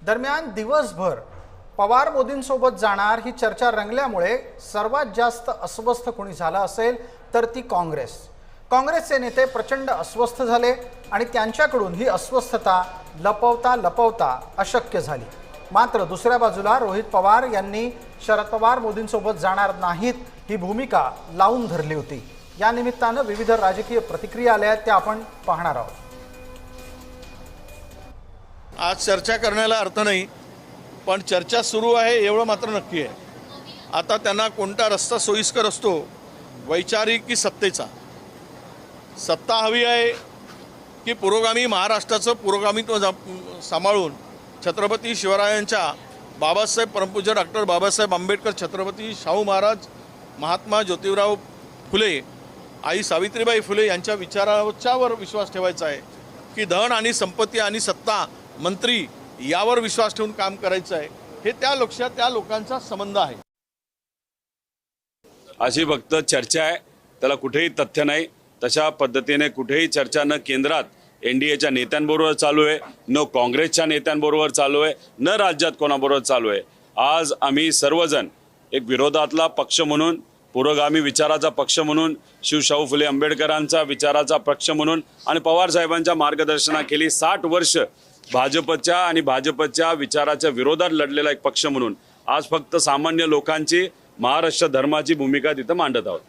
दरम्यान दिवसभर पवार मोदींसोबत जाणार ही चर्चा रंगल्यामुळे सर्वात जास्त अस्वस्थ कोणी झाला असेल तर ती काँग्रेसचे नेते प्रचंड अस्वस्थ झाले आणि त्यांच्याकडून ही अस्वस्थता लपवता लपवता अशक्य झाली। मात्र दुसऱ्या बाजूला रोहित पवार यांनी शरद पवार मोदींसोबत जाणार नाहीत ही भूमिका लावून धरली होती। या निमित्तानं विविध राजकीय प्रतिक्रिया आल्या त्या आपण पाहणार आहोत। आज चर्चा करण्याला अर्थ नाही, पण चर्चा सुरू आहे एवढं मात्र नक्की आहे। आता त्यांना कोणता रस्ता सोयीस्कर असतो, वैचारिक की सत्तेचा? सत्ता हवी आहे की पुरोगामी महाराष्ट्राचं पुरोगामित्व सांभाळून छत्रपती शिवरायांच्या, बाबासाहेब परमपूज्य डॉक्टर बाबासाहेब आंबेडकर, छत्रपती शाहू महाराज, महात्मा ज्योतिराव फुले, आई सावित्रीबाई फुले यांच्या विचारावर विश्वास ठेवायचा आहे की धन आणि संपत्ती आणि सत्ता, मंत्री यावर विश्वास ठेवून काम करायचं आहे? हे त्या लोकांचा संबंध आहे। अशी फक्त चर्चा आहे, त्याला कुठेही तथ्य नाही। तशा पद्धतीने कुठेही चर्चा न केंद्रात एनडीएच्या नेत्यांबरोबर चालू आहे, न काँग्रेसच्या नेत्यांबरोबर चालू आहे, न राज्यात कोणाबरोबर चालू आहे। आज आम्ही सर्वजण एक विरोधातला पक्ष म्हणून, पुरोगामी विचाराचा पक्ष म्हणून, शिवशाहू फुले आंबेडकरांचा विचाराचा पक्ष म्हणून आणि पवार साहेबांच्या मार्गदर्शनाखाली 60 वर्ष भाजपच्या विचाराच्या विरोधात लढलेला एक पक्ष म्हणून आज फक्त सामान्य लोकांची, महाराष्ट्र धर्माची भूमिका तिथं मांडत आहोत।